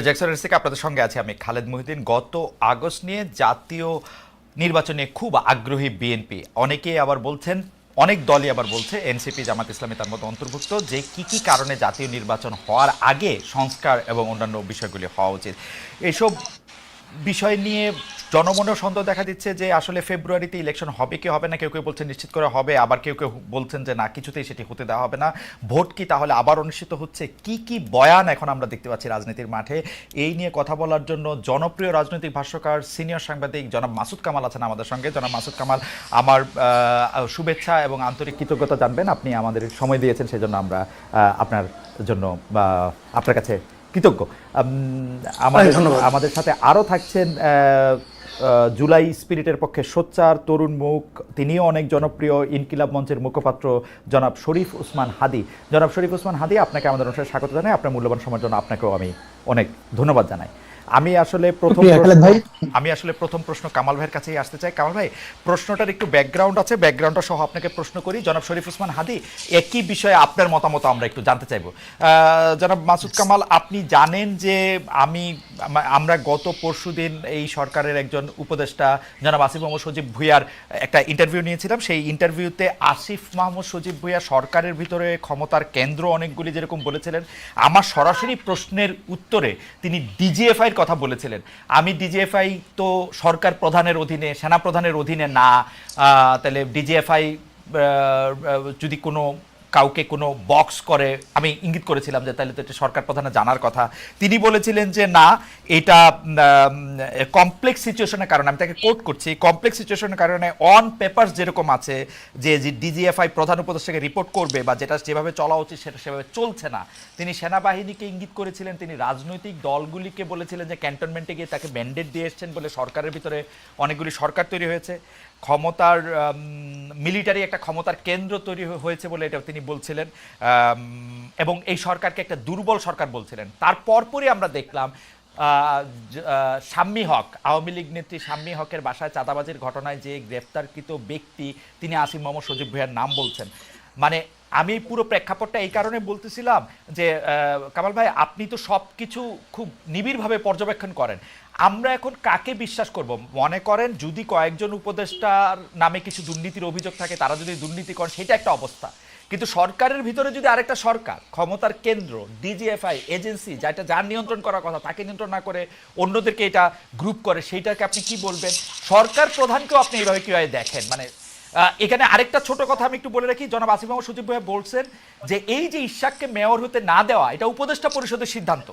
জ্যাকসনের থেকে আপনাদের সঙ্গে আছি আমি খালেদ মহিউদ্দিন। গত আগস্ট নিয়ে জাতীয় নির্বাচনে খুব আগ্রহী বিএনপি, অনেকেই আবার বলছেন, অনেক দলই আবার বলছে, এনসিপি জামাত ইসলামী তার মতো অন্তর্ভুক্ত, যে কি কারণে জাতীয় নির্বাচন হওয়ার আগে সংস্কার এবং অন্যান্য বিষয়গুলি হওয়া উচিত। এসব বিষয় নিয়ে জনমনেও সন্দেহ দেখা দিচ্ছে যে আসলে ফেব্রুয়ারিতে ইলেকশন হবে কি হবে না, কেউ কেউ বলছেন নিশ্চিত করে হবে, আবার কেউ কেউ বলছেন যে না, কিছুতেই সেটি হতে দেওয়া হবে না। ভোট কি তাহলে আবার অনুষ্ঠিত হচ্ছে? কি বয়ান এখন আমরা দেখতে পাচ্ছি রাজনীতির মাঠে। এই নিয়ে কথা বলার জন্য জনপ্রিয় রাজনৈতিক ভাষ্যকার সিনিয়র সাংবাদিক জনাব মাসুদ কামাল আছেন আমাদের সঙ্গে। জনাব মাসুদ কামাল, আমার শুভেচ্ছা এবং আন্তরিক কৃতজ্ঞতা জানবেন, আপনি আমাদের সময় দিয়েছেন, সেজন্য আমরা আপনার জন্য আপনার কাছে কৃতজ্ঞ। আমাদের সাথে আরও থাকছেন জুলাই স্পিরিটের পক্ষে সোচ্চার তরুণ মুখ, তিনিও অনেক জনপ্রিয়, ইনকিলাব মঞ্চের মুখপাত্র জনাব শরীফ ওসমান হাদি। জনাব শরীফ ওসমান হাদি, আপনাকে আমাদের অনুষ্ঠানে স্বাগত জানাই। আপনার মূল্যবান সময়ের জন্য আপনাকেও আমি অনেক ধন্যবাদ জানাই। আমি আসলে প্রথম প্রশ্ন কামাল ভাইয়ের কাছেই আসতে চাই। কামাল ভাই, প্রশ্নটার একটু ব্যাকগ্রাউন্ড আছে, ব্যাকগ্রাউন্ডটা সহ আপনাকে প্রশ্ন করি। জনাব শরীফ ওসমান হাদি, একই বিষয়ে আপনার মতামত আমরা একটু জানতে চাইব। জনাব মাসুদ কামাল, আপনি জানেন যে আমরা গত পরশুদিন এই সরকারের একজন উপদেষ্টা জনাব আসিফ মোহাম্মদ সজীব ভুঁইয়ার একটা ইন্টারভিউ নিয়েছিলাম। সেই ইন্টারভিউতে আসিফ মোহাম্মদ সজীব ভুঁইয়া সরকারের ভিতরে ক্ষমতার কেন্দ্র অনেকগুলি যেরকম বলেছিলেন, আমার সরাসরি প্রশ্নের উত্তরে তিনি ডিজিএফআই কথা বলেছিলেন। আমি ডিজিএফআই তো সরকার প্রধানের অধীনে, সেনা প্রধানের অধীনে না, তাহলে ডিজিএফআই যদি কোনো কাউকে কোনো বক্স করে, আমি ইঙ্গিত করেছিলাম যে তাহলে তো এটা সরকার প্রধানের জানার কথা। তিনি বলেছিলেন যে না, এটা কমপ্লেক্স সিচুয়েশনের কারণে, আমি তাকে কোট করছি, কমপ্লেক্স সিচুয়েশনের কারণে অন পেপারস যেরকম আছে যে ডিজিএফআই প্রধান উপদেষ্টাকে রিপোর্ট করবে বা যেটা যেভাবে চলা উচিত সেটা সেভাবে চলছে না। তিনি সেনাবাহিনীকে ইঙ্গিত করেছিলেন, তিনি রাজনৈতিক দলগুলিকে বলেছিলেন যে ক্যান্টনমেন্টে গিয়ে তাকে ম্যান্ডেট দিয়ে এসছেন বলে সরকারের ভিতরে অনেকগুলি সরকার তৈরি হয়েছে, ক্ষমতার মিলিটারি একটা ক্ষমতার কেন্দ্র তৈরি হয়েছে বলে এটা তিনি বলছিলেন, এবং এই সরকারকে একটা দুর্বল সরকার বলছিলেন। তার পরপরই আমরা দেখলাম শাম্মী হক, আওয়ামী লীগ নেত্রী শাম্মী হকের বাসায় চাঁদাবাজির ঘটনায় যে গ্রেফতারকৃত ব্যক্তি, তিনি আসিফ মোহাম্মদ সজীব ভুঁইয়ার নাম বলছেন। মানে আমি পুরো প্রেক্ষাপটটা এই কারণে বলতেছিলাম যে কামাল ভাই, আপনি তো সব কিছু খুব নিবিড়ভাবে পর্যবেক্ষণ করেন, আমরা এখন কাকে বিশ্বাস করব? মনে করেন যদি কয়েকজন উপদেষ্টার নামে কিছু দুর্নীতির অভিযোগ থাকে, তারা যদি দুর্নীতি করেন সেটা একটা অবস্থা, কিন্তু সরকারের ভিতরে যদি আরেকটা সরকার, ক্ষমতার কেন্দ্র, ডিজিএফআই এজেন্সি, যেটা যার নিয়ন্ত্রণ করার কথা তাকে নিয়ন্ত্রণ না করে অন্যদেরকে এটা গ্রুপ করে, সেইটাকে আপনি কি বলবেন? সরকার প্রধানকেও আপনি এইভাবে কীভাবে দেখেন? মানে এখানে আরেকটা ছোট কথা আমি একটু বলে রাখি, জনাব আসিফ মোহাম্মদ সজীব ভুঁইয়া বলছেন যে এই যে ইশাককে মেয়র হতে না দেওয়া, এটা উপদেষ্টা পরিষদের সিদ্ধান্ত।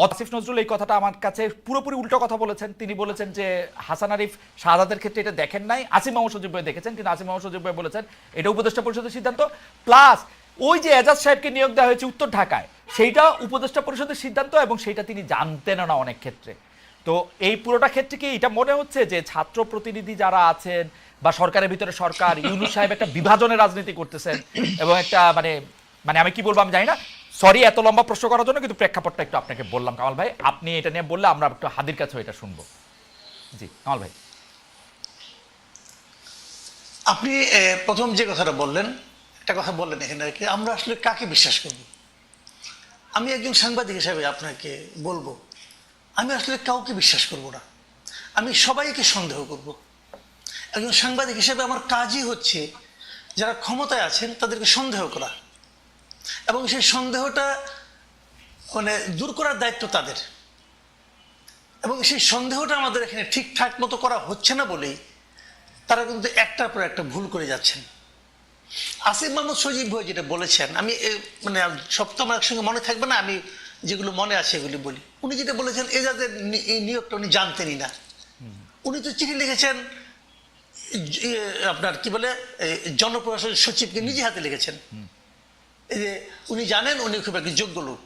আসিফ নজরুল এই কথাটা আমার কাছে পুরোপুরি উল্টো কথা বলেছেন। তিনি বলেছেন যে হাসান আরিফ শাহাদাতের ক্ষেত্রে এটা দেখেন নাই, আসিফ মোহাম্মদ সজীব ভুঁইয়া দেখেছেন, কিন্তু আসিফ মোহাম্মদ সজীব ভুঁইয়া বলেছেন এটা উপদেষ্টা পরিষদের সিদ্ধান্ত। প্লাস ওই যে এজাজ সাহেবকে নিয়োগ দেওয়া হয়েছে উত্তর ঢাকায়, সেইটা উপদেষ্টা পরিষদের সিদ্ধান্ত এবং সেইটা তিনি জানতেনও না অনেক ক্ষেত্রে। তো এই পুরোটা ক্ষেত্রে কি এটা মনে হচ্ছে যে ছাত্র প্রতিনিধি যারা আছেন বা সরকারের ভিতরে সরকার, ইউনূস সাহেব একটা বিভাজনের রাজনীতি করতেছেন এবং একটা মানে আমি কি বলবো আমি জানি না, সরি এত লম্বা প্রশ্ন করার জন্য, কিন্তু প্রেক্ষাপটটা একটু আপনাকে বললাম। কামাল ভাই, আপনি এটা নিয়ে বললে আমরা একটু হাদির কাছে এটা শুনবো। জি কামাল ভাই, আপনি প্রথম যে কথাটা বললেন, একটা কথা বললেন এখানে কি আমরা আসলে কাকে বিশ্বাস করব। আমি একজন সাংবাদিক হিসেবে আপনাকে বলবো, আমি আসলে কাউকে বিশ্বাস করব না, আমি সবাইকে সন্দেহ করব। একজন সাংবাদিক হিসেবে আমার কাজই হচ্ছে যারা ক্ষমতায় আছেন তাদেরকে সন্দেহ করা, এবং সেই সন্দেহটা মানে দূর করার দায়িত্ব তাদের। এবং সেই সন্দেহটা আমাদের এখানে ঠিকঠাক মতো করা হচ্ছে না বলেই তারা কিন্তু একটার পর একটা ভুল করে যাচ্ছেন। আসিফ মোহাম্মদ সজীব ভুঁইয়া যেটা বলেছেন, আমি মানে সব তো আমার একসঙ্গে মনে থাকবে না, আমি যেগুলো মনে আছে এগুলি বলি। উনি যেটা বলেছেন এজাজের এই নিয়োগটা উনি জানতেনই না। উনি তো চিঠি লিখেছেন আপনার কি বলে জনপ্রশাসন সচিবকে নিজে হাতে লিখেছেন, এই যে উনি জানেন উনি খুব একটা যোগ্য লোক,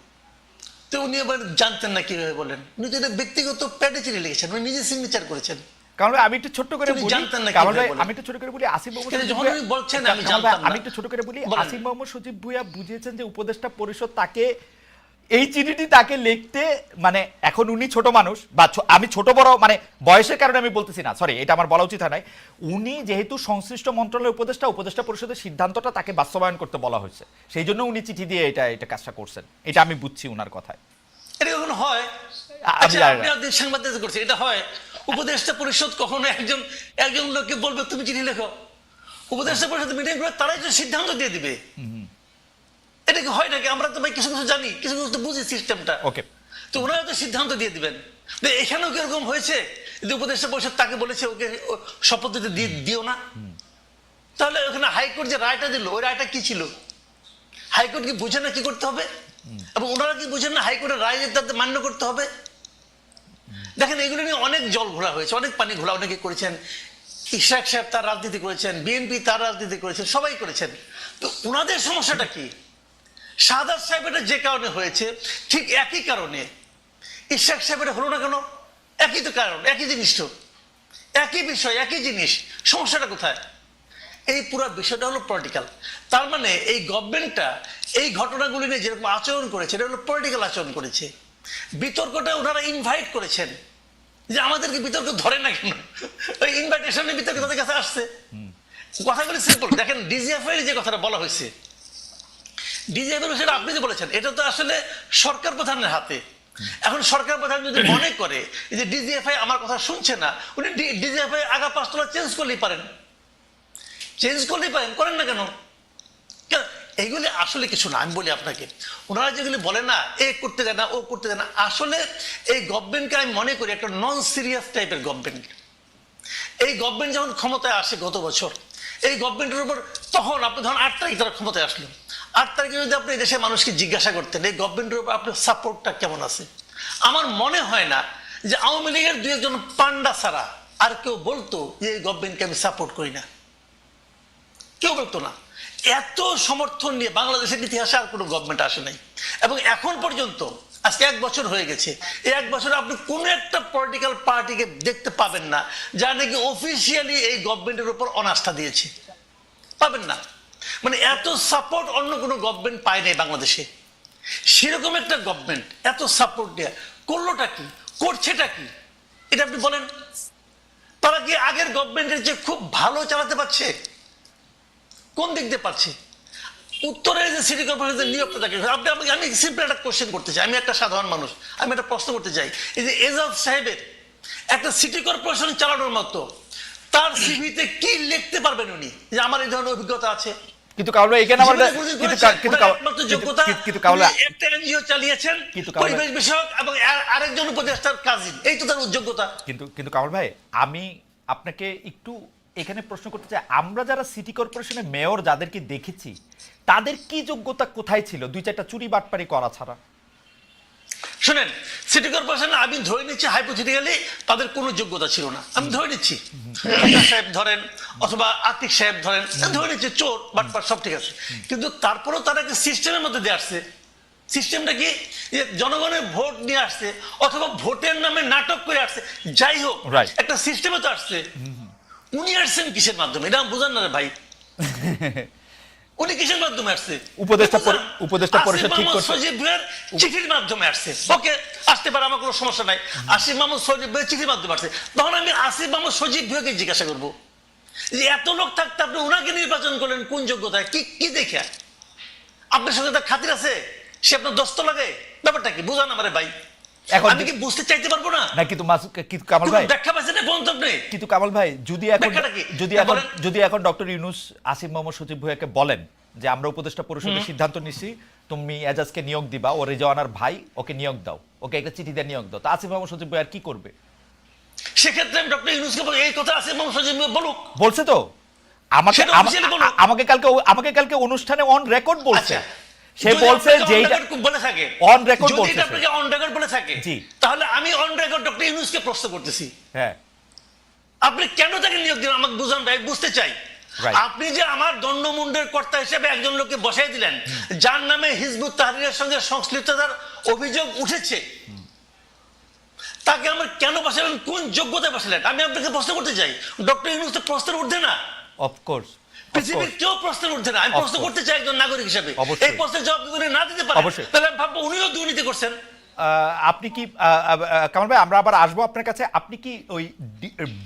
তো উনি আবার জানতেন না কিভাবে বলেন? উনি তো ব্যক্তিগত প্যাডে চিঠি লিখেছেন, উনি নিজে সিগনেচার করেছেন। কারণ আমি একটু ছোট্ট করে বলি, আমি একটু ছোট করে বলি, আসিফ মোহাম্মদ সজীব ভুঁইয়া বুঝিয়েছেন যে উপদেষ্টা পরিষদ তাকে এই চিঠিটি তাকে লিখতে, মানে এখন উনি ছোট মানুষ বা আমি ছোট বড় মানে বয়সের কারণে আমি বলতেছি না, সরি এটা আমার বলা উচিত হয় নাই, উনি যেহেতু সংশ্লিষ্ট মন্ত্রণালয়ের উপদেষ্টা পরিষদের সিদ্ধান্তটা তাকে বাস্তবায়ন করতে বলা হয়েছে, সেই জন্য উনি চিঠি দিয়ে এটা কাজটা করছেন, এটা আমি বুঝছি উনার কথায়। এটা কখনো হয়? আমি আচ্ছা, জানি আপনি না। আপনি সাংবাদিকতা করছেন, এটা হয়? উপদেষ্টা পরিষদ কখনো একজন একজন লোককে বলবে তুমি চিঠি লেখো? উপদেষ্টা পরিষদ মিটিং করে তারাই তো সিদ্ধান্ত দিয়ে দিবে। এটা কি হয় নাকি? আমরা তো ভাই কিছু কিছু জানি, কিছু কিছু তো বুঝি সিস্টেমটা। ওকে, তো ওনারা তো সিদ্ধান্ত দিয়ে দিবেন। তো এখানেও কি এরকম হয়েছে যে উপদেষ্টা পরিষদ তাকে বলেছে ওকে শপথ দিতে দিও না? তাহলে ওখানে হাইকোর্ট যে রায়টা দিল, ওই রায়টা কি ছিল? হাইকোর্ট কি বুঝে না কি করতে হবে? এবং ওনারা কি বুঝেন না হাইকোর্টের রায় তাদের মান্য করতে হবে? দেখেন, এগুলো নিয়ে অনেক জল ঘোলা হয়েছে, অনেক পানি ঘোলা অনেকে করেছেন। ইশরাক সাহেব তার রাজনীতি করেছেন, বিএনপি তার রাজনীতি করেছেন, সবাই করেছেন। তো ওনাদের সমস্যাটা কি? শাহাদাত সাহেব এটা যে কারণে হয়েছে, ঠিক একই কারণে ইশরাক সাহেব এটা হলো না কেন? একই তো কারণ, একই জিনিস তো, একই বিষয়, একই জিনিস। সমস্যাটা কোথায়? এই পুরো বিষয়টা হলো পলিটিক্যাল। তার মানে এই গভর্নমেন্টটা এই ঘটনাগুলি নিয়ে যেরকম আচরণ করেছে, এটা হলো পলিটিক্যাল আচরণ করেছে। বিতর্কটা ওনারা ইনভাইট করেছেন, যে আমাদেরকে বিতর্ক ধরে না কেন? ওই ইনভাইটেশনের বিতর্ক তাদের কাছে আসছে। কথাগুলি সিম্পল। দেখেন, ডিজিএফআই যে কথাটা বলা হয়েছে, ডিজিএফআই সেটা আপনি যে বলেছেন, এটা তো আসলে সরকার প্রধানের হাতে। এখন সরকার প্রধান যদি মনে করে যে ডিজিএফআই আমার কথা শুনছে না, উনি ডিজিএফআই আগা 5 তলা চেঞ্জ করলেই পারেন, করেন না কেন? এইগুলি আসলে কিছু না। আমি বলি আপনাকে, ওনারা যেগুলি বলে না এ করতে দেয় না, ও করতে দেয় না, আসলে এই গভর্নমেন্টকে আমি মনে করি একটা নন সিরিয়াস টাইপের গভর্নমেন্ট। এই গভর্নমেন্ট যখন ক্ষমতায় আসে গত বছর, এই গভর্নমেন্টের উপর তখন আপনি ধরুন 8 তারিখ তারা ক্ষমতায় আসলো, 8 তারিখে যদি আপনি দেশের মানুষকে জিজ্ঞাসা করতেন এই গভর্নমেন্টের উপর আপনার সাপোর্টটা কেমন আছে, আমার মনে হয় না যে আওয়ামী লীগের 2-1 পান্ডা ছাড়া আর কেউ বলতো যে এই গভর্নমেন্টকে আমি সাপোর্ট করি না। কেউ বলতো না। এত সমর্থন নিয়ে বাংলাদেশের ইতিহাসে আর কোনো গভর্নমেন্ট আসে নাই। এবং এখন পর্যন্ত আজকে 1 বছর হয়ে গেছে, এই 1 বছরে আপনি কোনো একটা পলিটিক্যাল পার্টিকে দেখতে পাবেন না যারা নাকি অফিসিয়ালি এই গভর্নমেন্টের উপর অনাস্থা দিয়েছে, পাবেন না। মানে এত সাপোর্ট অন্য কোনো গভর্নমেন্ট পায় নাই বাংলাদেশে। সেরকম একটা গভর্নমেন্ট এত সাপোর্ট দেয়া করলোটা কি, করছেটা কি, এটা আপনি বলেন। তারা কি আগের গভর্নমেন্টের যে খুব ভালো চালাতে পারছে? কোন দিক দিয়ে পাচ্ছে? উত্তরের যে সিটি কর্পোরেশনের নিয়োগটা থাকে, আমি সিম্পল একটা কোশ্চেন করতে চাই, আমি একটা সাধারণ মানুষ, আমি একটা প্রশ্ন করতে চাই। এই যে এজাজ সাহেবের একটা সিটি কর্পোরেশন চালানোর মতো তার সিভিতে কি লিখতে পারবেন উনি যে আমার এই ধরনের অভিজ্ঞতা আছে? কিন্তু কাউলা এখানে আমার কিন্তু কাউলা একটা এনজিও চালিয়েছেন পরিবেশ বিষয়ক এবং আরেকজন উপদেষ্টার কাজিন, এই তো তার যোগ্যতা। কিন্তু কামাল ভাই, আমি আপনাকে একটু এখানে প্রশ্ন করতে চাই, আমরা যারা সিটি কর্পোরেশনের মেয়র যাদেরকে দেখেছি তাদের কি যোগ্যতা কোথায় ছিল 2-4টা চুরি বাটপারি করা ছাড়া? শুনেন, সিটি কর্পোরেশনে আমি ধরে নিচ্ছি হাইপোথেটিক্যালি তাদের কোনো যোগ্যতা ছিল না, আমি ধরে নিচ্ছি। সাহেব ধরেন অথবা আতিক সাহেব ধরেন, ধরে নিচ্ছি চোর বাটপার সব ঠিক আছে, কিন্তু তারপরেও তারা একটা সিস্টেমের মধ্যে দিয়ে আসছে। সিস্টেমটা কি? যে জনগণের ভোট নিয়ে আসছে অথবা ভোটের নামে নাটক করে আসছে, যাই হোক একটা সিস্টেমে তো আসছে। উনি আসছেন কিসের মাধ্যমে? এটা বুঝান না রে ভাই। উনি কিসের মাধ্যমে আসছে? উপদেষ্টা পরিষদ ঠিক করছে, সজীব ভাইয়ের চিঠির মাধ্যমে আসছে। ওকে, আসতে পারে, আমার কোনো সমস্যা নাই। আসিফ মাহমুদ সজীব ভাইয়ের চিঠির মাধ্যমে আসছে। তখন আমি আসিফ মাহমুদ সজীব ভাইকে জিজ্ঞাসা করবো যে এত লোক থাকতে আপনি ওনাকে নির্বাচন করলেন কোন যোগ্যতায়, কি দেখে? আপনার সঙ্গে তার খাতির আছে? সে আপনার দস্ত লাগে? ব্যাপারটা কি বুঝান আমারে ভাই। আমি কি বুঝতে চাইতে পারবো না? কিন্তু কামাল ভাই ব্যাখ্যা পাচ্ছেন না কোন আপনি? কিন্তু কামাল ভাই, যদি এখন ডক্টর ইউনূস আসিফ মোহাম্মদ সজীব ভুঁইয়াকে বলেন যে আমরা উপদেষ্টা পরিষদের সিদ্ধান্ত নিছি, তুমি এজাজকে নিয়োগ দিবা, ও রেজওয়ানার ভাই, ওকে নিয়োগ দাও, ওকে একটা চিঠি দিয়ে নিয়োগ দাও, তা আসিফ মোহাম্মদ সজীব ভুঁইয়া কি করবে? সেক্ষেত্রে আমি ডক্টর ইউনূসকে বলি এই কথা আসিফ মোহাম্মদ সজীব বলুক। বলছে তো আমাকে কালকে অনুষ্ঠানে অন রেকর্ড বলছে। সে বলছে যে বলে থাকে অন রেকর্ড বলছে, যদি আপনাকে অন রেকর্ড বলে থাকে, তাহলে আমি অন রেকর্ড ডক্টর ইউনূসকে প্রশ্ন করতেছি, হ্যাঁ আপনি কেন তাকে নিয়োগ দিলেন? আমাকে বুঝান ভাই, বুঝতে চাই। আপনি যে আমার দণ্ডমুণ্ডের কর্তা হিসেবে একজন লোককে বসাই দিলেন যার নামে হিজবুত তাহরীরের সঙ্গে সংশ্লিষ্টতার অভিযোগ উঠেছে, তাকে আমার কেন বসালেন? কোন যোগ্যতায় বসালেন? আমি আপনাকে প্রশ্ন করতে চাই। ডক্টর ইউনূস তো প্রশ্নের ঊর্ধ্বে না, অফকোর্স পৃথিবীর কেউ প্রশ্নের ঊর্ধ্বে না। আমি প্রশ্ন করতে চাই একজন নাগরিক হিসেবে, এই প্রশ্নের জবাব যদি না দিতে পারেন তাহলে আমি ভাববো উনিও দুর্নীতি করছেন। আপনি কি কামাল ভাই, আমরা আবার আসবো আপনার কাছে। আপনি কি ওই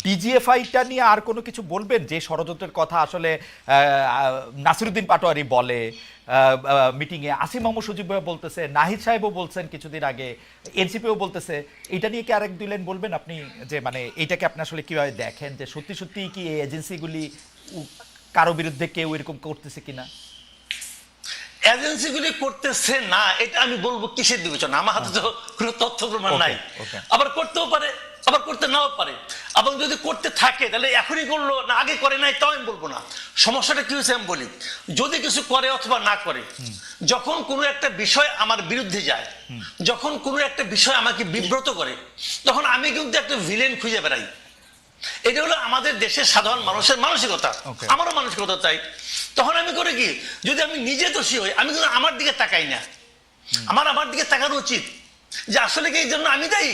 ডিজিএফআইটা নিয়ে আর কোনো কিছু বলবেন, যে ষড়যন্ত্রের কথা আসলে নাসিরুদ্দিন পাটোয়ারি বলে মিটিংয়ে, আসিম মোহাম্মদ সজীব ভাই বলতেছে, নাহিদ সাহেবও বলছেন কিছুদিন আগে, এনসিপিও বলতেছে, এটা নিয়ে কি আরেক দুই লাইন বলবেন আপনি, যে মানে এইটাকে আপনি আসলে কিভাবে দেখেন, যে সত্যি সত্যি কি এই এজেন্সিগুলি কারো বিরুদ্ধে কেউ এরকম করতেছে কিনা? এজেন্সিগুলি করতেছে না এটা আমি বলবো কিসের বিবেচনা, আমার হাতে তো কোনো তথ্য প্রমাণ নাই। Okay. আবার করতেও পারে, আবার করতে নাও পারে। এবং যদি করতে থাকে তাহলে এখনই করলো না আগে করে নাই, তাও আমি বলবো না। সমস্যাটা কি হয়েছে আমি বলি, যদি কিছু করে অথবা না করে, যখন কোনো একটা বিষয় আমার বিরুদ্ধে যায়, যখন কোনো একটা বিষয় আমাকে বিব্রত করে, তখন আমি কিন্তু একটা ভিলেন খুঁজে বেড়াই। এটা হলো আমাদের দেশের সাধারণ মানুষের মানসিকতা, আমারও মানসিকতা তাই। তখন আমি করে কি, যদি আমি নিজে দোষী হই, আমি কিন্তু আমার দিকে তাকাই না, আমার দিকে তাকানো উচিত যে আসলে কি এই জন্য আমি দায়ী।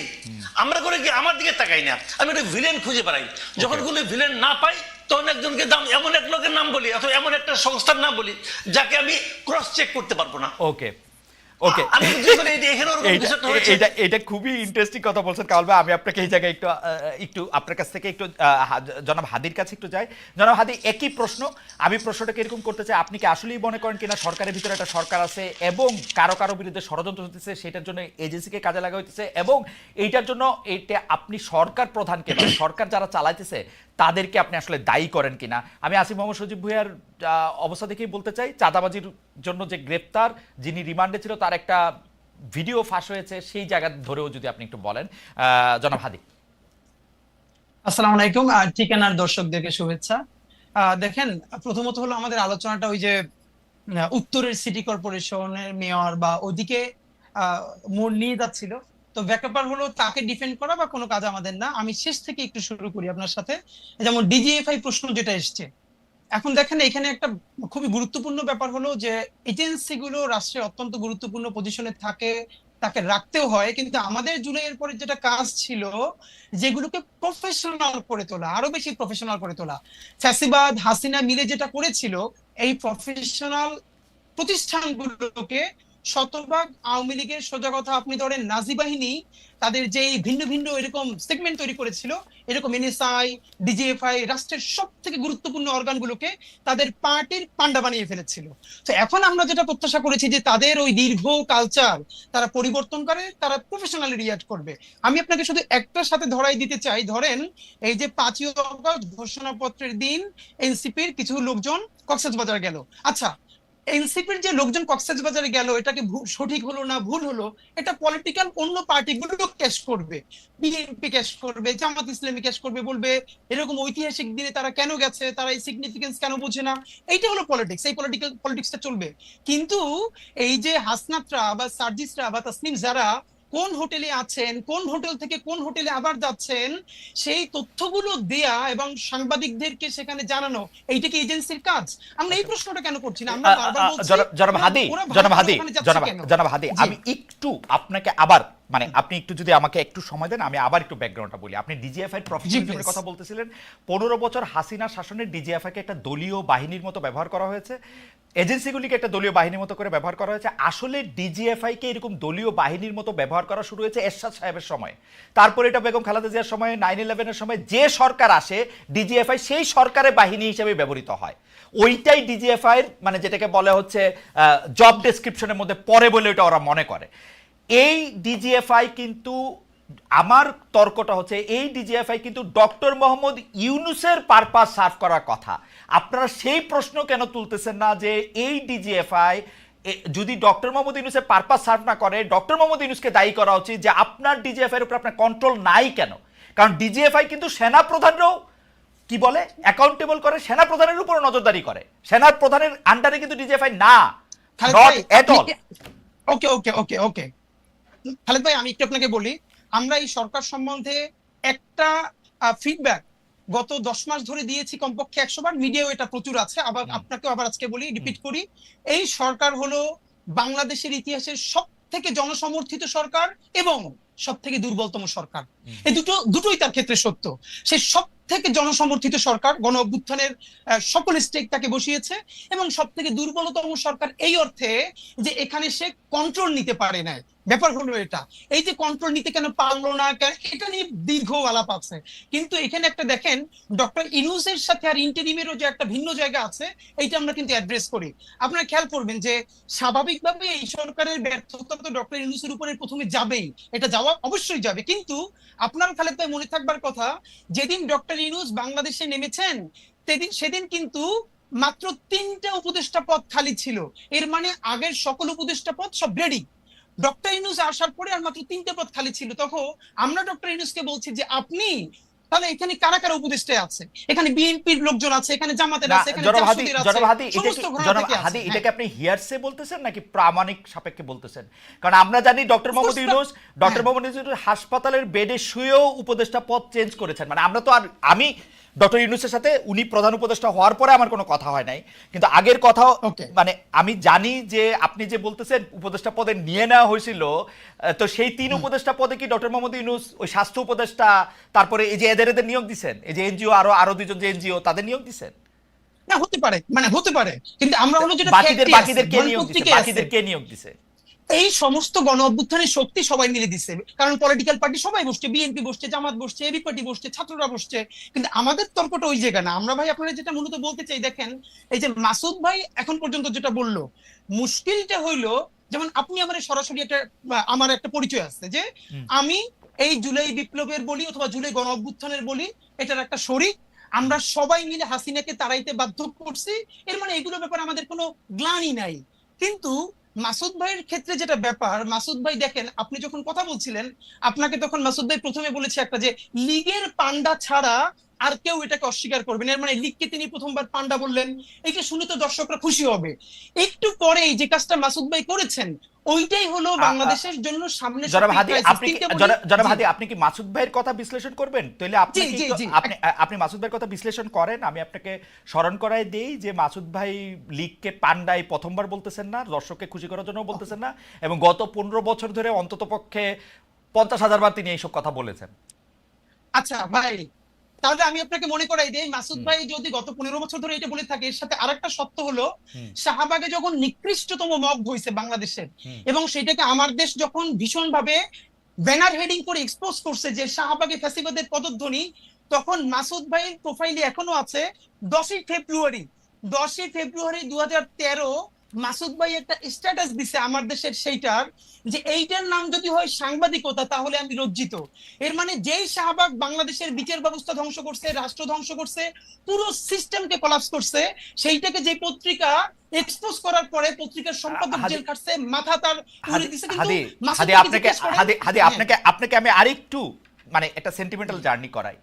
আমরা করে কি আমার দিকে তাকাই না, আমি একটা ভিলেন খুঁজে বেড়াই। যখন কোনো ভিলেন না পাই, তখন একজনকে এমন এক লোকের নাম বলি অথবা এমন একটা সংস্থার নাম বলি যাকে আমি ক্রস চেক করতে পারবো না। ওকে ওকে, আমি এটা খুবই ইন্টারেস্টিং কথা বলছেন কামাল ভাই। আমি আপনাকে এই জায়গায় একটু আপনার কাছ থেকে একটু জনাব হাদির কাছে একটু যাই। জনাব হাদি, একই প্রশ্ন, আমি প্রশ্নটাকে এরকম করতে চাই, আপনি কি আসলেই মনে করেন কিনা সরকারের ভিতরে একটা সরকার আছে এবং কারো কারো বিরুদ্ধে ষড়যন্ত্র হতেছে, সেটার জন্য এজেন্সিকে কাজে লাগা হইতেছে, এবং এইটার জন্য এটা আপনি সরকার প্রধানকে বা সরকার যারা চালাইতেছে তাদেরকে আপনি আসলে দায়ী করেন কিনা? আমি আসিম মোহাম্মদ সজীব ভুঁইয়ার অবস্থা দেখেই বলতে চাই, চাঁদাবাজির জন্য যে গ্রেপ্তার, যিনি রিমান্ডে ছিল, তার একটা ভিডিও ফাঁস হয়েছে, সেই জায়গা ধরেও যদি আপনি একটু বলেন। জনাব হাদি। আসসালামু আলাইকুম, ঠিকানার দর্শকদেরকে শুভেচ্ছা। দেখেন, প্রথমত হলো আমাদের আলোচনাটা ওই যে উত্তরের সিটি কর্পোরেশনের মেয়র বা ওদিকে মোড় নিয়ে যাচ্ছিল। তো ব্যাপার হলো তাকে ডিফেন্ড করা বা কোনো কাজ আমাদের না। আমি শেষ থেকে একটু শুরু করি আপনার সাথে। যেমন ডিজিএফআই প্রশ্ন যেটা এসছে, এখন দেখেন এখানে একটা খুবই গুরুত্বপূর্ণ ব্যাপার হলো যে এজেন্সিগুলো রাষ্ট্রের অত্যন্ত গুরুত্বপূর্ণ পজিশনে থাকে, তাকে রাখতেও হয়, কিন্তু আমাদের জুলাইয়ের পরে যেটা কাজ ছিল, যেগুলোকে প্রফেশনাল করে তোলা, আরো বেশি প্রফেশনাল করে তোলা। ফ্যাসিবাদ হাসিনা মিলে যেটা করেছিল, এই প্রফেশনাল প্রতিষ্ঠানগুলোকে শতভাগ আওয়ামী লীগের, সোজা কথা আপনি ধরেন নাজি বাহিনী তাদের যে ভিন্ন ভিন্ন এরকম সেগমেন্ট তৈরি করেছিল, এরকম এনএসআই, ডিজিএফআই রাষ্ট্রের সব থেকে গুরুত্বপূর্ণ অর্গানগুলোকে তাদের পার্টির পান্ডা বানিয়ে ফেলেছিল। তো এখন আমরা যেটা প্রত্যাশা করেছি যে তাদের ওই দীর্ঘ কালচার তারা পরিবর্তন করে, তারা প্রফেশনালি রিয়াক্ট করবে। আমি আপনাকে শুধু একটার সাথে ধরাই দিতে চাই, ধরেন এই যে 5ই অগস্ট ঘোষণাপত্রের দিন এনসিপির কিছু লোকজন কক্সবাজার গেল। আচ্ছা, এনসিপির যে লোকজন কক্সবাজারে গেল, এটাকে সঠিক হলো না ভুল হলো, এটা পলিটিক্যাল অন্য পার্টিগুলো ক্যাশ করবে, বিএনপি ক্যাশ করবে, জামাত ইসলামী ক্যাশ করবে, বলবে এরকম ঐতিহাসিক দিনে তারা কেন গেছে, তারা এই সিগনিফিকেন্স কেন বোঝে না। এইটা হলো পলিটিক্স, এই পলিটিক্সটা চলবে। কিন্তু এই যে হাসনাতরা বা সার্জিসরা বা তাসনিম যারা কোন হোটেলে আছেন, কোন হোটেল থেকে কোন হোটেলে আবার যাচ্ছেন, সেই তথ্যগুলো দেয়া এবং সাংবাদিকদেরকে সেখানে জানানো, এইটা কি এজেন্সির কাজ? আমরা এই প্রশ্নটা কেন করছি না? আমরা বারবার বলছি জনাব হাদি, আমি একটু আপনাকে আবার, মানে আপনি একটু যদি আমাকে একটু সময় দেন, আমি আবার একটু ব্যাকগ্রাউন্ডটা বলি। আপনি ডিজিএফআই এর প্রফেশনালিজমের কথা বলতেছিলেন। 15 বছর হাসিনা শাসনের ডিজিএফআই কে একটা দলীয় বাহিনীর মতো ব্যবহার করা হয়েছে, এজেন্সিগুলিকে একটা দলীয় বাহিনীর মতো করে ব্যবহার করা হয়েছে। আসলে ডিজিএফআই কে এরকম দলীয় বাহিনীর মতো ব্যবহার করা শুরু হয়েছে এরশাদ সাহেবের সময়, তারপরে এটা বেগম খালেদা জিয়ার সময়, 9/11 এর সময় যে সরকার আসে, ডিজিএফআই সেই সরকারের বাহিনী হিসেবে ব্যবহৃত হয়। ওইটাই ডিজিএফআই এর, মানে যেটাকে বলে হচ্ছে জব ডেসক্রিপশনের মধ্যে পড়ে বলে ওটা ওরা মনে করে। এই ডিজিএফআই কিন্তু, আমার তর্কটা হচ্ছে, এই ডিজিএফআই কিন্তু ডক্টর মোহাম্মদ ইউনূসের পারপাস সার্ভ করার কথা। আপনারা সেই প্রশ্ন কেন তুলতেছেন না যে এই ডিজিএফআই যদি ডক্টর মোহাম্মদ ইউনূসের পারপাস সার্ভ না করে, ডক্টর মোহাম্মদ ইউনূসকে দায়ী করা উচিত যে আপনার ডিজিএফআই এর উপর আপনার কন্ট্রোল নাই কেন? কারণ ডিজিএফআই কিন্তু সেনা প্রধানরাও কি বলে অ্যাকাউন্টেবল করে, সেনা প্রধানের উপর নজরদারি করে, সেনা প্রধানের আন্ডারে কিন্তু ডিজিএফআই না, নট এট অল। ওকে ওকে ওকে ওকে খালেদ ভাই, আমি একটু আপনাকে বলি, আমরা এই সরকার সম্বন্ধে একটা ফিডব্যাক গত 10 মাস ধরে দিয়েছি কমপক্ষে 100 বার, মিডিয়াও এটা প্রচুর আছে। আবার আপনাকেও আবার আজকে বলি, রিপিট করি, এই সরকার হলো বাংলাদেশের ইতিহাসের সব থেকে জনসমর্থিত সরকার এবং সব থেকে দুর্বলতম সরকার। এই দুটোই তার ক্ষেত্রে সত্য। সেই সব থেকে জনসমর্থিত সরকার, গণ অভ্যুত্থানের সকল স্টেক তাকে বসিয়েছে, এবং সব থেকে দুর্বলতম সরকার এই অর্থে যে এখানে সে কন্ট্রোল নিতে পারে না। ব্যাপার হলো এটা, এই যে কন্ট্রোল নিতে কেন পারলো না, এটা নিয়ে দীর্ঘ আলাপ আছে। কিন্তু এখানে একটা দেখেন, ডক্টর ইউনূসের সাথে আর ইন্টারিমেরও যে একটা ভিন্ন জায়গা আছে, এইটা আমরা কিন্তু অ্যাড্রেস করি। আপনারা খেয়াল করবেন যে স্বাভাবিকভাবে এই সরকারের ব্যর্থতা তো ডক্টর ইউনূসের উপরে প্রথমে যাবেই, এটা যাওয়া অবশ্যই যাবে। কিন্তু আপনার খালেদ ভাই মনে থাকবার কথা, যেদিন ডক্টর ইউনূস বাংলাদেশে নেমেছেন সেদিন কিন্তু মাত্র 3টা উপদেষ্টা পদ খালি ছিল। এর মানে আগের সকল উপদেষ্টা পদ সব রেডি, ডক্টর ইউনূস আসার পরে আর মাত্র 3টে পদ খালি ছিল। তখন আমরা ডক্টর ইউনূসকে বলছি যে আপনি তাহলে এখানে কারা কারা উপদেষ্টা আছে, এখানে বিএনপির লোকজন আছে, এখানে জামাতের আছে, এখানে জাসদের আছে, সমস্ত ঘোড়া থেকে আছে। এটাকে আপনি হিয়ারসে বলতেছেন নাকি প্রামাণিক সাপেক্ষে বলতেছেন? কারণ আমরা জানি ডক্টর মোহাম্মদ ইউনূস হাসপাতালের বেডে শুয়েও উপদেষ্টা পদ চেঞ্জ করেছেন। মানে আমরা তো আর, আমি ডক্টর ইউনূসের সাথে উনি প্রধান উপদেষ্টা হওয়ার পরে আমার কোনো কথা হয় নাই, কিন্তু আগের কথাও মানে আমি জানি যে আপনি যে বলতেছেন উপদেষ্টা পদে নিয়ে নেওয়া হয়েছিল, তো সেই 3 উপদেষ্টা পদে কি ডক্টর মোহাম্মদ ইউনূস ওই স্বাস্থ্য উপদেষ্টা, তারপরে এই যে এদের নিয়োগ দিচ্ছেন, এই যে এনজিও আরো 2জন যে এনজিও তাদের নিয়োগ দিচ্ছেন? না, হতে পারে, মানে হতে পারে, কিন্তু আমরা হলো যেটা বাকিদের কে নিয়োগ দিছে? এই সমস্ত গণ অভ্যুত্থানের শক্তি সবাই মিলে দিচ্ছে, কারণ পলিটিক্যাল পার্টি সবাই বসছে, বিএনপি বসছে, জামাত বসছে, এবি পার্টি বসছে, ছাত্ররা বসছে। কিন্তু আমাদের তর্কটা ওই জায়গা না। আমরা ভাই আপনারা যেটা মূলত বলতে চাই, দেখেন এই যে মাসুদ ভাই এখন পর্যন্ত যেটা বললো, মুশকিলটা হইলো, যেমন আপনি আমার সরাসরি আমার একটা পরিচয় আছে যে আমি এই জুলাই বিপ্লবের বলি অথবা জুলাই গণ অভ্যুত্থানের বলি, এটার একটা শরিক। আমরা সবাই মিলে হাসিনাকে তাড়াইতে বাধ্য করছি, এর মানে এগুলো ব্যাপারে আমাদের কোনো গ্লানি নাই। কিন্তু মাসুদ ভাইয়ের ক্ষেত্রে যেটা ব্যাপার, মাসুদ ভাই দেখেন, আপনি যখন কথা বলছিলেন, আপনাকে তখন মাসুদ ভাই প্রথমে বলেছে একটা যে লীগের পান্ডা ছাড়া আর কেউ এটাকে অস্বীকার করবেন, এর মানে লীগকে তিনি প্রথমবার পান্ডা বললেন। এটা শুনে তো দর্শকরা খুশি হবে। একটু পরেই যে কাজটা মাসুদ ভাই করেছেন, ওইটাই হলো বাংলাদেশের জন্য সামনে। জনাব হাদি, আপনি কি মাসুদ ভাইয়ের কথা বিশ্লেষণ করবেন? তাহলে আপনি মাসুদ ভাইয়ের কথা বিশ্লেষণ করেন, আমি আপনাকে স্মরণ করাই দেই যে মাসুদ ভাই লীগকে পান্ডাই প্রথমবার বলতেছেন না, দর্শককে খুশি করার জন্য বলতেছেন না, এবং গত 15 বছর ধরে অন্তত পক্ষে 50,000 বার তিনি এইসব কথা বলেছেন। আচ্ছা ভাই, তাহলে আমি আপনাকে মনে করাই দিই, মাসুদ ভাই যদি গত 15 বছর ধরে এটা বলে থাকে, এর সাথে আরেকটা সত্য হলো, শাহবাগে যখন নিকৃষ্টতম মব হয়েছে বাংলাদেশের, এবং সেটাকে আমার দেশ যখন ভীষণ ভাবে ব্যানার হেডিং করে এক্সপোজ করছে যে শাহবাগে ফ্যাসিবাদের পদধ্বনি, তখন মাসুদ ভাইয়ের প্রোফাইলে এখনো আছে 10ই ফেব্রুয়ারি 2013 মাসুদ ভাই একটা স্ট্যাটাস দিছে আমার দেশের, সেইটার যে এইটার নাম যদি হয় সাংবাদিকতা তাহলে আমি লজ্জিত। এর মানে যেই শাহবাগ বাংলাদেশের বিচার ব্যবস্থা ধ্বংস করছে, রাষ্ট্র ধ্বংস করছে, পুরো সিস্টেমকে কোলাপস করছে, সেইটাকে যে পত্রিকা এক্সপোজ করার পরে পত্রিকার সম্পাদক জেল কাটছে, মাথা তার উড়ে দিছে। কিন্তু আপনাকে আমি আরেকটু মানে একটা সেন্টিমেন্টাল জার্নি করাই।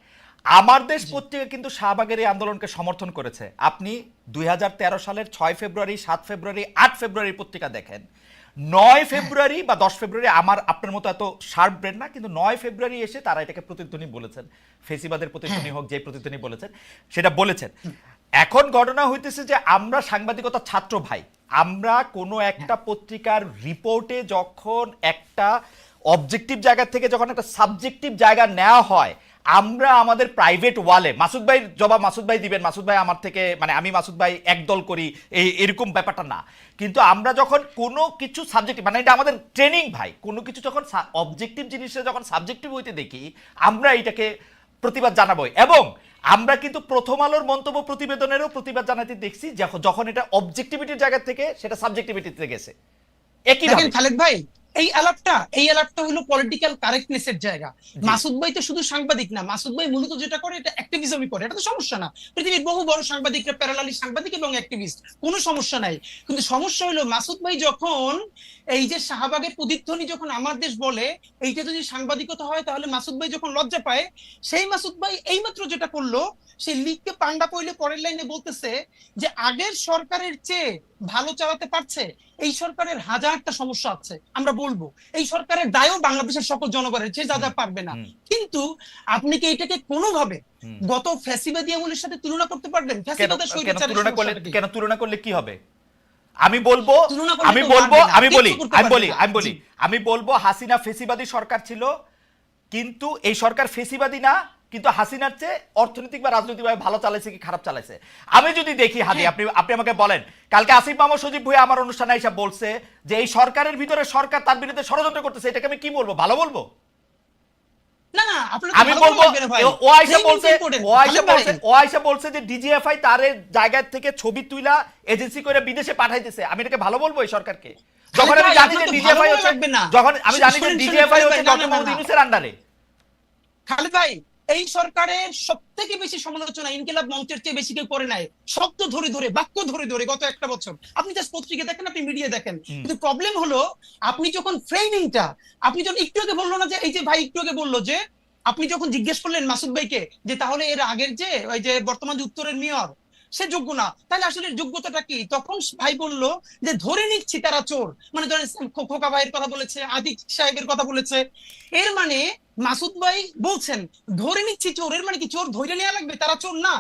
আমার দেশ পত্রিকা কিন্তু শাহবাগের এই আন্দোলনকে সমর্থন করেছে। আপনি 2013 সালের 6 ফেব্রুয়ারি, 7 ফেব্রুয়ারি, 8 ফেব্রুয়ারি পত্রিকা দেখেন। 9 ফেব্রুয়ারি বা 10 ফেব্রুয়ারি, আমার আপনার মতো এত শার্প ব্রেন না, কিন্তু 9 ফেব্রুয়ারি এসে তারা এটাকে প্রতিধ্বনি বলেছেন, ফেসিবাদের প্রতিধ্বনি হোক, যে প্রতিধ্বনি বলেছেন সেটা বলেছেন। এখন ঘটনা হইতেছে যে আমরা সাংবাদিকতা ছাত্র ভাই, আমরা কোনো একটা পত্রিকার রিপোর্টে যখন একটা অবজেক্টিভ জায়গা থেকে যখন একটা সাবজেক্টিভ জায়গা নেওয়া হয়, আমরা আমাদের প্রাইভেট ওয়ালে, মাসুদ ভাই জবাব মাসুদ ভাই দিবেন, মাসুদ ভাই আমার থেকে, মানে আমি মাসুদ ভাই একদল করি এরকম ব্যাপারটা না, কিন্তু আমরা যখন কোনো কিছু সাবজেক্টিভ, মানে এটা আমাদের ট্রেনিং ভাই, কোনো কিছু যখন অবজেক্টিভ জিনিসটা যখন সাবজেক্টিভ হইতে দেখি, আমরা এটাকে প্রতিবাদ জানাবো। এবং আমরা কিন্তু প্রথম আলোর মন্তব্য প্রতিবেদনেরও প্রতিবাদ জানাতে দেখছি যখন এটা অবজেক্টিভিটির জায়গা থেকে সেটা সাবজেক্টিভিটিতে গেছে। একই খালেদ ভাই, এই আলাপটা হলো পলিটিক্যাল কারেক্টনেসের জায়গা। মাসুদ ভাই তো শুধু সাংবাদিক না, মাসুদ ভাই মূলত যেটা করে এটা অ্যাক্টিভিজমই করে, এটা তো সমস্যা না। পৃথিবীর বহু বড় সাংবাদিকরা প্যারালালি সাংবাদিক এবং অ্যাক্টিভিস্ট, কোনো সমস্যা নাই। কিন্তু সমস্যা হলো মাসুদ ভাই যখন এই যে শাহবাগের প্রতিধ্বনি যখন আমার দেশ বলে, এইটা যদি সাংবাদিকতা হয় তাহলে মাসুদ ভাই যখন লজ্জা পায়, সেই মাসুদ ভাই এইমাত্র যেটা করলো, সে লীগকে পান্ডা পইলে পরের লাইনে বলতেছে যে আগের সরকারের চেয়ে ভালো চালাতে পারছে, এই সরকারের হাজারটা সমস্যা আছে, আমরা বলবো এই সরকারের দায়ও বাংলাদেশের সকল জনগণের, যে যা যা পারবে না। কিন্তু আপনি কি এটাকে কোনোভাবে গত ফ্যাসিবাদী আমলের সাথে তুলনা করতে পারবেন? কেন তুলনা করলে কি হবে? আমি বলবো হাসিনা ফেসিবাদী সরকার ছিল, কিন্তু এই সরকার ফেসিবাদী না, কিন্তু হাসিনার চেয়ে অর্থনৈতিক বা রাজনৈতিকভাবে ভালো চালাইছে কি খারাপ চালাইছে। আমি যদি দেখি হাদি, আপনি আপনি আমাকে বলেন, কালকে আসিফ মাহমুদ সজীব ভুঁইয়া আমার অনুষ্ঠানে এসে বলছে যে এই সরকারের ভিতরে সরকার তার বিরুদ্ধে ষড়যন্ত্র করতেছে, এটাকে আমি কি বলবো, ভালো বলবো? না না, আপনার আমি বলবো ও আয়সা বলছে যে ডিজিএফআই তার জায়গা থেকে ছবি তুইলা এজেন্সি করে বিদেশে পাঠাইতেছে, আমি এটাকে ভালো বলবো এই সরকারকে? যখন আমি জানি যে ডিজিএফআই হচ্ছে, যখন আমি জানি যে ডিজিএফআই হচ্ছে ডক্টর মোহাম্মদ ইউনূসের আন্ডারে। খালেদ ভাই, এই সরকারের সবথেকে বেশি সমালোচনা ইনকিলাব মঞ্চের চেয়ে বেশি কেউ করে নাই, শব্দ ধরে ধরে, বাক্য ধরে ধরে গত একটা বছর। আপনি জাস্ট পত্রিকা দেখেন, আপনি মিডিয়া দেখেন, কিন্তু প্রবলেম হলো আপনি যখন ফ্রেমিংটা, আপনি যখন একটু আগে বললো না যে, এই যে ভাই একটু আগে বললো যে, আপনি যখন জিজ্ঞেস করলেন মাসুদ ভাইকে যে তাহলে এর আগের যে ওই যে বর্তমান যে উত্তরের মেয়র সে যোগ্য না, তাহলে আসলে যোগ্যতাটা কি? তখন ভাই বলল যে ধরে নিচ্ছি তারা চোর, মানে ধরেন খোকা ভাইয়ের কথা বলেছে, আদিক সাহেবের কথা বলেছে, এর মানে মাসুদ ভাই বলছেন ধরে নিচ্ছি চোর, এর মানে কি চোর ধরে নেওয়া লাগবে? তারা চোর না,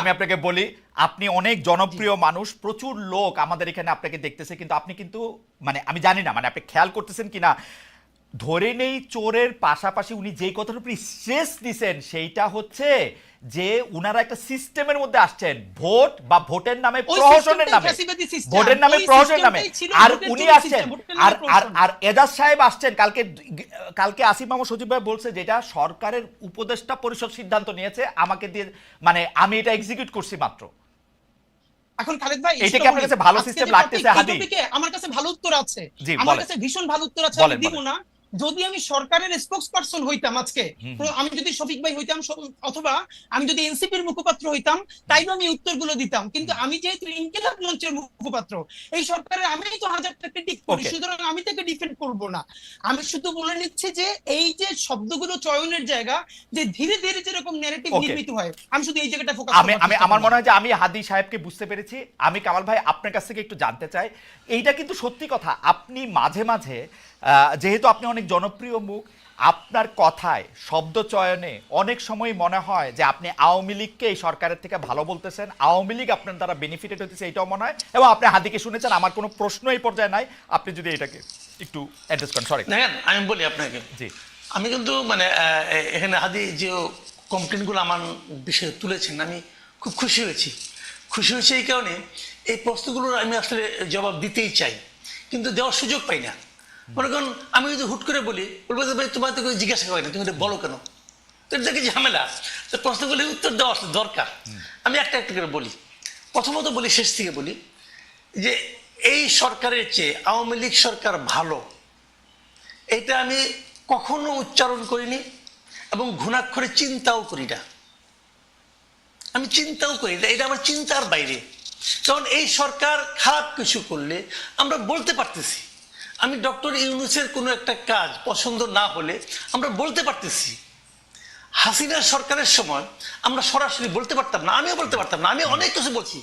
আমি আপনাকে বলি, আপনি অনেক জনপ্রিয় মানুষ, প্রচুর লোক আমাদের এখানে আপনাকে দেখতেছে, কিন্তু আপনি কিন্তু মানে আমি জানি না মানে আপনি খেয়াল করতেছেন কিনা, ধরে নেই চোরের পাশাপাশি উনি যেই কথার উপর স্ট্রেস দিচ্ছেন সেইটা হচ্ছে যে উনারা একটা সিস্টেমের মধ্যে আসছেন, ভোট বা ভোটের নামে প্রহসনের নামে, ভোটের নামে প্রহসনের নামে, আর উনি আসছেন আর এজাজ সাহেব আসছেন কালকে আসিফ মাহমুদ সজীব ভাই বলছে যেটা সরকারের উপদেষ্টা পরিষদ সিদ্ধান্ত নিয়েছে আমাকে দিয়ে, মানে আমি এটা এক্সিকিউট করছি মাত্র। এখন খালেদ ভাই, এটা কি আপনার কাছে ভালো সিস্টেম লাগতেছে হাদি? আমার কাছে ভালো উত্তর আছে, জি, আমার কাছে ভীষণ ভালো উত্তর আছে, আমি দিব না। যদি আমি সরকারের স্পোক্স পারসন হইতাম আজকে, আমি যদি শফিক ভাই হইতাম অথবা আমি যদি এনসিপির মুখপাত্র হইতাম, তাইলে আমি উত্তরগুলো দিতাম। কিন্তু আমি যেহেতু ইনকিলাব মঞ্চের মুখপাত্র, এই সরকারের আমি তো হাজারটা ক্রিটিক করি, সুতরাং আমি তাকে ডিফেন্ড করব না। আমি শুধু বলে নিচ্ছি যে এই যে শব্দগুলো চয়নের জায়গা, যে ধীরে ধীরে যেরকম ন্যারেটিভ নির্মিত হয়, আমি শুধু এই জায়গাটা ফোকাস আমি আমার মনে হয় যে আমি হাদি সাহেবকে বুঝতে পেরেছি। আমি কামাল ভাই আপনার কাছ থেকে একটু জানতে চাই, এইটা কিন্তু সত্যি কথা, আপনি মাঝে মাঝে যেহেতু আপনি অনেক জনপ্রিয় মুখ, আপনার কথায় শব্দ চয়নে অনেক সময় মনে হয় যে আপনি আওয়ামী লীগকে এই সরকারের থেকে ভালো বলতেছেন, আওয়ামী লীগ আপনার দ্বারা বেনিফিটেড হতেছে, এইটাও মনে হয়। এবং আপনি হাদিকে শুনেছেন, আমার কোনো প্রশ্ন এই পর্যায়ে নাই, আপনি যদি এটাকে একটু অ্যাড্রেস করেন। সরি, দেখেন আমি বলি আপনাকে, জি, আমি কিন্তু মানে এখানে হাদি যে কমপ্লেনগুলো আমার বিষয়ে তুলেছেন, আমি খুব খুশি হয়েছি এই কারণে এই প্রশ্নগুলোর আমি আসলে জবাব দিতেই চাই, কিন্তু দেওয়ার সুযোগ পাই না। মনে করুন আমি যদি হুট করে বলি, বলবো যে ভাই তোমার তো কিছু জিজ্ঞাসা করে না, তুমি এটা বলো কেন? তো এটা কি ঝামেলা? তো প্রশ্নগুলি উত্তর দেওয়া আসলে দরকার। আমি একটা একটা করে বলি। প্রথমত বলি, শেষ থেকে বলি, যে এই সরকারের চেয়ে আওয়ামী লীগ সরকার ভালো, এটা আমি কখনো উচ্চারণ করিনি এবং ঘুণাক্ষরে চিন্তাও করি না। আমি চিন্তাও করি না, এটা আমার চিন্তার বাইরে। কারণ এই সরকার খারাপ কিছু করলে আমরা বলতে পারতেছি। আমি ডক্টর ইউনূসের কোনো একটা কাজ পছন্দ না হলে আমরা বলতে পারতেছি। হাসিনা সরকারের সময় আমরা সরাসরি বলতে পারতাম না, আমিও বলতে পারতাম না, আমি অনেক কিছু বলছি।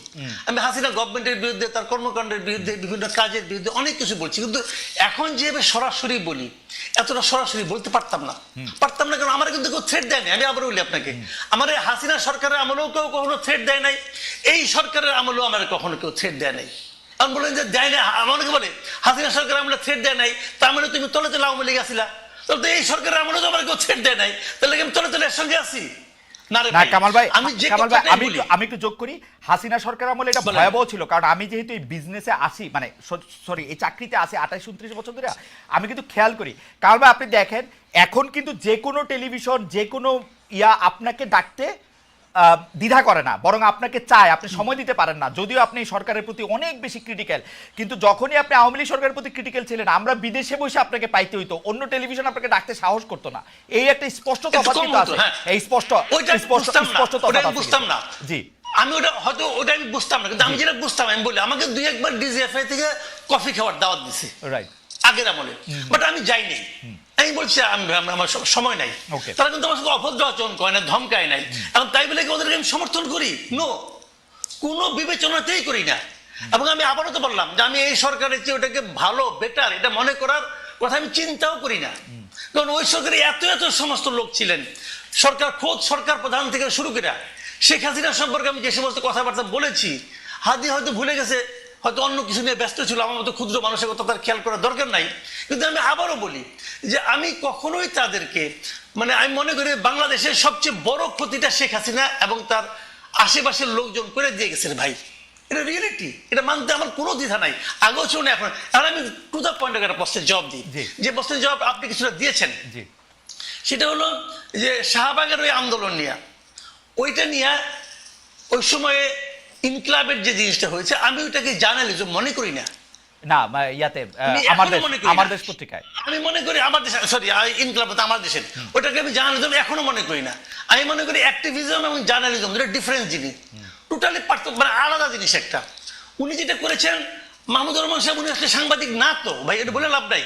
আমি হাসিনা গভর্নমেন্টের বিরুদ্ধে, তার কর্মকাণ্ডের বিরুদ্ধে, বিভিন্ন কাজের বিরুদ্ধে অনেক কিছু বলছি, কিন্তু এখন যেভাবে সরাসরি বলি, এতটা সরাসরি বলতে পারতাম না। কারণ আমার কিন্তু কেউ থ্রেট দেয় নাই। আমি আবার বলি আপনাকে, আমার এই হাসিনা সরকারের আমলেও কেউ কখনো থ্রেট দেয় নাই, এই সরকারের আমলেও আমার কখনো কেউ থ্রেট দেয় নাই। আমি বলেন যে দেয় না, আমাকে বলে হাসিনা সরকার আমলে থ্রেট দেয় নাই, তার মানে তুমি তলে তলে আওয়ামী লীগ আসিলা, তাহলে তো এই সরকারের আমলে তো আমার কেউ থ্রেট দেয় নাই, তাহলে আমি তলে তলে এর সঙ্গে আসি না। কামাল ভাই, আমি একটু যোগ করি, হাসিনা সরকার আমলে এটা ভয়াবহ ছিল, কারণ আমি যেহেতু এই বিজনেসে আসি, মানে সরি এই চাকরিতে আসি 28-29 বছর ধরে, আমি কিন্তু খেয়াল করি। কামাল ভাই আপনি দেখেন, এখন কিন্তু যে কোনো টেলিভিশন, যে কোনো আপনাকে ডাকতে দ্বিধা করে না, বরং আপনাকে চায়, আপনি সময় দিতে পারেন না, যদিও আপনি সরকারের প্রতি অনেক বেশি ক্রিটিক্যাল। কিন্তু যখনই আপনি আওয়ামী লীগ সরকারের প্রতি ক্রিটিক্যাল ছিলেন, আমরা বিদেশে বসে আপনাকে পাইতে হইতো, অন্য টেলিভিশন আপনাকে ডাকতে সাহস করতো না। এই একটা স্পষ্ট তফাৎ কিন্তু আছে, এই স্পষ্ট তফাৎ বুঝতাম না। জি, আমি ওটা আমি বুঝতাম না, কিন্তু আমি যেটা বুঝতাম, আমি বলি আমাকে 2-1 বার ডিজিএফআই থেকে কফি খাওয়ার দাওয়াত দিছে, রাইট, আগের আমলে, বাট আমি যাইনি। আমি বলছি আমার সময় নাই, তারা কিন্তু আমার সাথে অভদ্র আচরণ করে না, ধমকায় নাই। এখন তাই বলে কি ওদেরকে আমি সমর্থন করি? নো, কোনো বিবেচনাতেই করি না। এবং আমি আবারও তো বললাম যে আমি এই সরকারের চেয়ে ওটাকে ভালো, বেটার, এটা মনে করার কথা আমি চিন্তাও করি না। কারণ ওই সরকারে এত এত সমস্ত লোক ছিলেন, খোদ সরকার প্রধান থেকে শুরু করে শেখ হাসিনা সম্পর্কে আমি যে সমস্ত কথাবার্তা বলেছি, হাদি হয়তো ভুলে গেছে, হয়তো অন্য কিছু নিয়ে ব্যস্ত ছিল, আমার মতো ক্ষুদ্র মানুষের কথা তার খেয়াল করার দরকার নাই। কিন্তু আমি আবারও বলি যে আমি কখনোই তাদেরকে, মানে আমি মনে করি বাংলাদেশের সবচেয়ে বড় ক্ষতিটা শেখ হাসিনা এবং তার আশেপাশের লোকজন করে দিয়ে গেছেন ভাই। এটা রিয়েলিটি, এটা মানতে আমার কোনো দ্বিধা নাই, আগেও ছিল না এখন। এখন আমি টু দ্য পয়েন্ট একটা প্রশ্নের জবাব দিই, যে প্রশ্নের জবাব আপনি কিছুটা দিয়েছেন। সেটা হলো যে শাহবাগের ওই আন্দোলন নিয়ে, ওইটা নিয়ে ওই সময়ে ইনকলাবের যে জিনিসটা হয়েছে, আমি ওইটাকে জার্নালিজম মনে করি না। না ইয়াতে আমার দেশ পত্রিকায় আমি মনে করি আমার দেশ, সরি ইনকলাব তো আমার দেশের, ওটাকে আমি জার্নালিজম এখনো মনে করি না। আমি মনে করি অ্যাক্টিভিজম এবং জার্নালিজম দুটো ডিফারেন্ট জিনিস, টোটালি মানে আলাদা জিনিস একটা। উনি যেটা করেছেন, মাহমুদুর রহমান সাহেব, উনি আসলে সাংবাদিক না তো ভাই, এটা বলে লাভ নাই।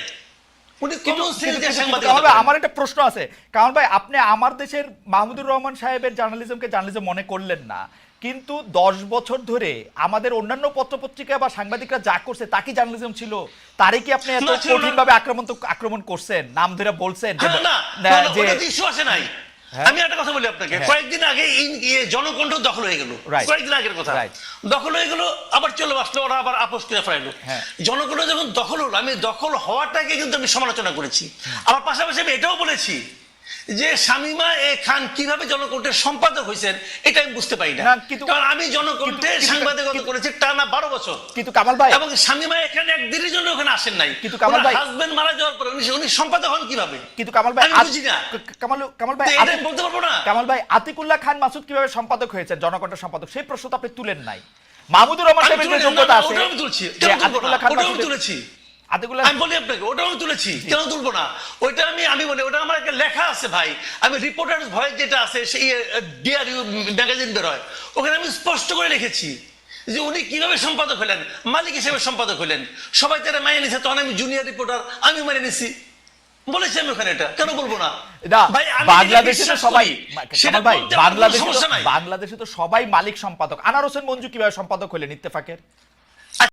উনি কমন সেন্স দিয়ে সাংবাদিক। আমার একটা প্রশ্ন আছে, কারণ ভাই আপনি আমার দেশের মাহমুদুর রহমান সাহেবের জার্নালিজমকে জার্নালিজম মনে করলেন না, কিন্তু 10 বছর ধরে আমাদের অন্যান্য পত্রপত্রিকা বা সাংবাদিকরা যা করছে তা কি জার্নালিজম ছিল? তারই কি আপনি এত কঠিনভাবে আক্রমণ করছেন, নাম ধরে বলছেন যে ইস্যু আসে নাই? আমি একটা কথা বলি আপনাকে, কয়েকদিন আগে জনকণ্ঠ দখল হয়ে গেল, কয়েকদিন আগের কথা, দখল হয়ে গেল, আবার চলে আসলো, ওরা আবার আপোষ করে ফেলাইলো। জনকণ্ঠ যখন দখল হলো, আমি দখল হওয়াটাকে কিন্তু আমি সমালোচনা করেছি। আবার পাশাপাশি আমি এটাও বলেছি যে শামীমা খান কিভাবে জনকণ্ঠের সম্পাদক হয়েছেন এটা আমি বুঝতে পারি না, কারণ আমি জনকণ্ঠে সাংবাদিকতা করেছি টানা 12 বছর। কিন্তু কামাল ভাই, এবং শামীমা এখানে একদিনের জন্য ওখানে আসেন নাই, কিন্তু কামাল ভাই হাজবেন্ড মারা যাওয়ার পরে উনি সম্পাদক হন কিভাবে? কিন্তু কামাল ভাই, আমি বুঝি না। কামাল ভাই এটা বলতে পারবো না। কামাল ভাই, আতিকুল্লাহ খান মাসুদ কিভাবে সম্পাদক হয়েছেন জনকণ্ঠের সম্পাদক, সেই প্রশ্ন তো আপনি তুলেন নাই। মাহমুদুর রহমান সাহেবের যে যোগ্যতা আছে, ওটা আমি তুলছি, আতিকুল্লাহ খান মাসুদ তুলেছি, আমি বলি আপনাকে, ওটাও আমি তুলেছি, কেন তুলবো না? ওইটা আমি বলি, ওটা আমার একটা লেখা আছে ভাই। আমি রিপোর্টার্স ভয়েস যেটা আছে, সেই ডিআরইউ ম্যাগাজিন বের হয়, ওখানে আমি স্পষ্ট করে লিখেছি যে উনি কিভাবে সম্পাদক হলেন, মালিক হিসেবে সম্পাদক হলেন। সবাই তারা মেনে নিছে, তখন আমি জুনিয়র রিপোর্টার, আমি মেনে নিছি, বলেছি আমি ওখানে। এটা কেন বলবো না ভাই? বাংলাদেশে তো সবাই, বাংলাদেশে তো সবাই মালিক সম্পাদক। আনার হোসেন মঞ্জু কিভাবে সম্পাদক হলেন ইত্তেফাকের?